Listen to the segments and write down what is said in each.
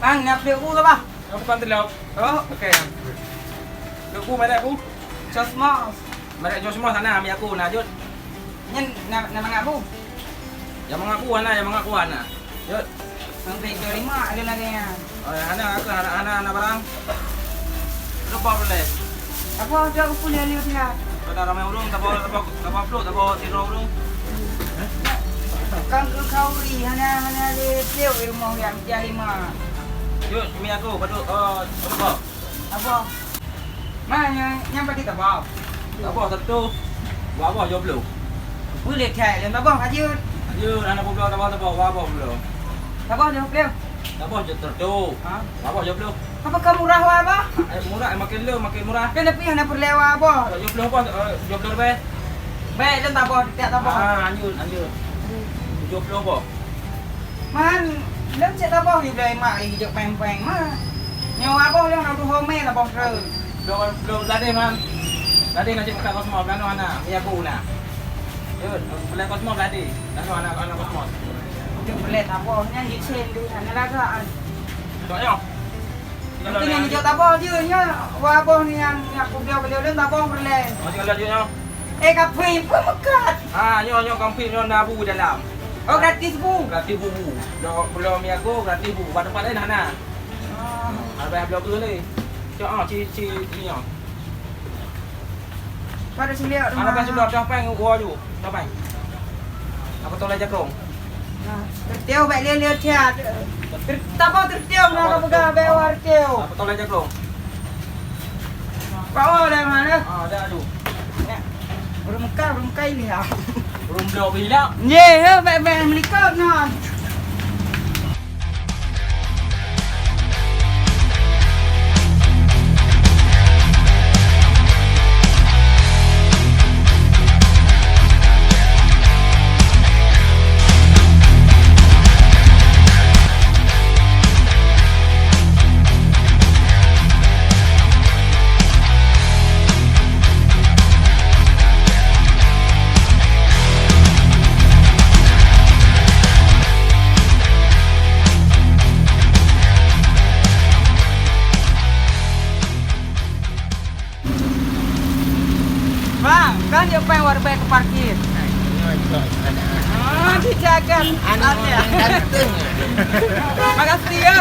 Bang, nak beli aku ke bang? Bukan terlalu. Oh, Okey. Aku mai aku. just small. Mai jual semua sana ambil aku nak jut. Nhân nak mengaku. Yang mengaku ana. Jut. Sampai 25 ada lagi ya. Ana barang. Lupa boleh. Apa ada aku punya lihat ya. Pada ramai urung tak bawa tiro urung. Kan kau ri hanya di beliau di rumah yang dia 5. Jut, mi aku padu apa? Apa? Mana yang bagi tak bawa? Tak bawa satu. Buat apa job lu? Boleh cek yang tak bawa aja. Jut, anak pula tak bawa apa belum? Tak bawa dia beliau. Tak bawa jut tertu. Ha? Apa job lu? Apa kamu murah apa? Murah makin murah. Dia lebih hanya perlewa apa? Job lu apa? Job lu be? Baik dan tak bawa, tidak tak bawa. Anjur. Job lu apa? Man, lớn sẽ tao bao nhiêu đây mà đi được bèn bèn mà nhiều quá bao nhiêu nào tôi hôm nay là bọc rồi Belum lading man. Lading nanti buka kosmos belano ana. Mi aku na. Jut, beli kosmos lading. Belano anak kosmos. được beli tao bao nha đi trên đi thành ra cái Soalnya. cái này nhiều tao bao chứ nhá qua bao nhiêu nhà cũng đều beli lên tao bao beli Masih kalau jutnya. cà phê pun makan Nyo kampi nyo nabu dalam. oh gratis bu Gratis bubu. Belum mi aku gratis bubu. Pada tempat lain ana. Ada belum tu ni. Cok ci ni yo. pada sini lihat Anak kan sudah dah peng gua ju. Dah peng. Aku tolak jakrong. tiêu vậy liên liên theo tao bao tiêu nào tao bây giờ tiêu Aku tolak jakrong. bao đây mà nữa Ada tu. belum cây lihat Belum belum bila. yeah vậy vậy mình có ngon Bang, kan dia pengen warga ke parkir. Dijaga. Anak yang ganteng. Makasih ya.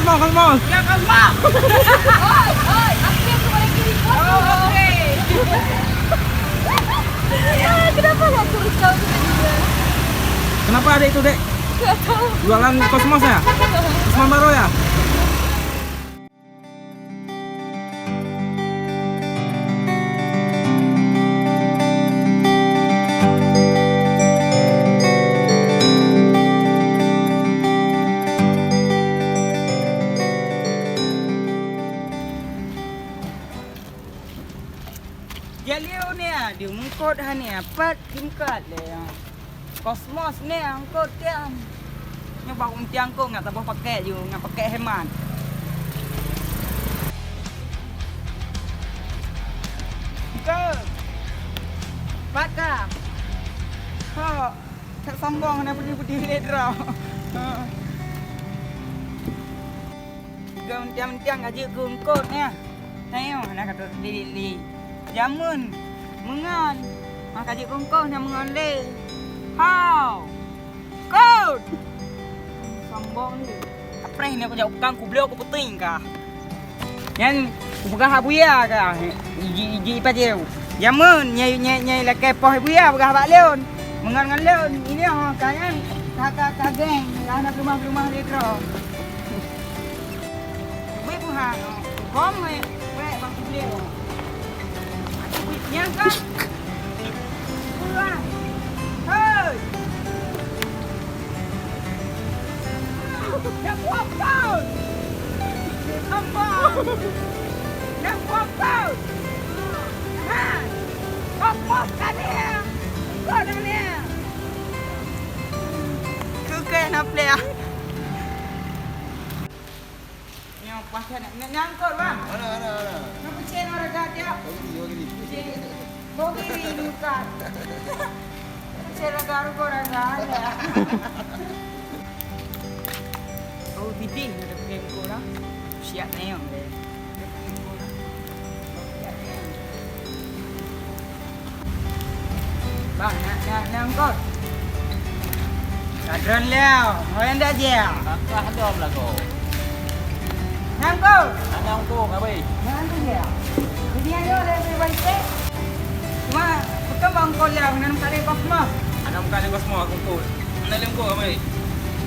kosmos. Ya kosmos. Oi, aku yang kembali kiri kosmos. Oh, okey. Kenapa gak kurus kau tiba-tiba? Kenapa ada itu, Dek? Gak tahu. Jualan kosmos ya? Kosmos baru ya? Jalio ni dia mengkod ni pat tingkat le. Kosmos ni angkot tiang. Ni baru tiang ko ngak tak pakai je, ngak pakai hemat. Ke. Pat ka. Ha. Tak sombong nak pergi ledra. Ha. Gam tiang gaji ku ngkot ni. Tengok nak kata li. Jamun mengan maka je kongkong nak mengan le how kod sambong ni apa ni aku jauh kang ku beliau aku penting kah yang bukan habuya kah iji pajeu jamun nyai la ke poh buya bukan bak leon mengan leon ini ha kanyan kakak geng anak rumah dia kro wei pu ha kom wei bang ku beliau Yang kan? Pulang. Hei. Yang kuat kau. Ampun. Yang kuat kau. Ha. Kau kan dia. Kau dah ni. Kau nak play ah. Yang pasal nak nyangkut bang. Ada. Nak percaya orang dia. Bagi. Bogiri bukan. Saya garu korang ada. Oh, biding ada kem korang. Siap neong deh. Bang, nak angkot. Kadron leo, orang dah je. Kakak ada lah kau. Angkot. Ada untuk apa? Jangan tu dia. Dia yo lebih baik. Cuma bukan bang kau leo, nanam kali kosmos. Ada muka ni kosmos aku kau. Mana lem kau apa?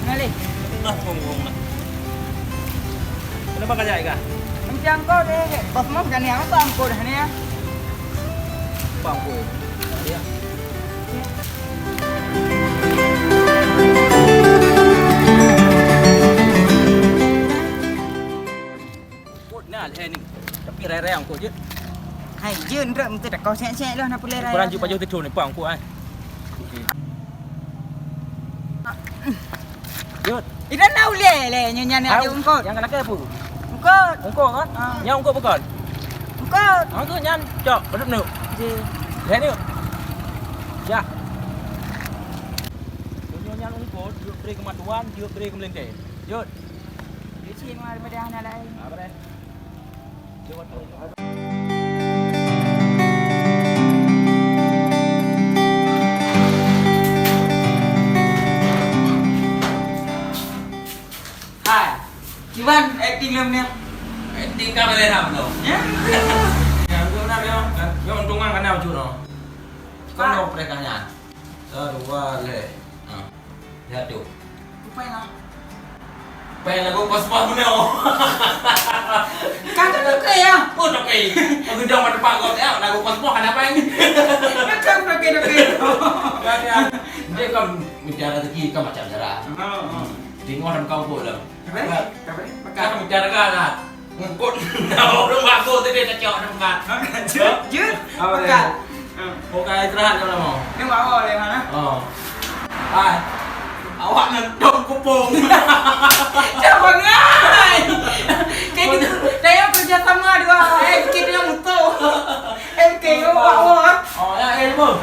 Ngali. Ah, ngomong nak. Kenapa kerja ikah? Macam kau deh, kosmos kan ni apa angkot dah ni ya? Bang kau. Dia. Nah, ni tapi rare ang kau je. Hai, jun rem tu dah kau sek-sek lah nak boleh raya. Kau lanjut baju tidur ni pang kau ai. Jut. Ida nak le nyanyi ni ada ungkot. Yang nak apa? Ungkot. Ungkot kan? Yang ungkot bukan? Ungkot. Ha tu nyan cok belut nu. Ji. Lihat ni. Ya. Nyan ungkot, dia beri kematuan, dia beri kemelentai. Jut. Dia cin mah daripada anak lain. Apa dah? Jawat tu. Hai. Iwan acting lem ni. Acting kau boleh nak tu. Ya. Yang tu nak dia. Yang untungan kan nak curo. Kau nak mereka nyan. Dua le. Lihat tu. Apa yang? Pengen lagu kosmos mana? Kata tu ke ya? Pun okey. Aku jauh pada pak kau tengok lagu kosmos kan apa ini? Macam nak Dia kan bicara rezeki kan macam cara. Tengok orang kau pun lah. Apa? Kan bicara kan lah. Ngikut. Orang aku tu dia tak cakap orang bukan. Jun. Apa? Okey istirahat kau nak mau. Ni bawa le mana? Oh. Hai. Awak nak dong kupung. Jangan ngai. Kayak gitu. Saya kerja sama dua. Kita yang mutu. Kayak bawa. Oh, ya ilmu.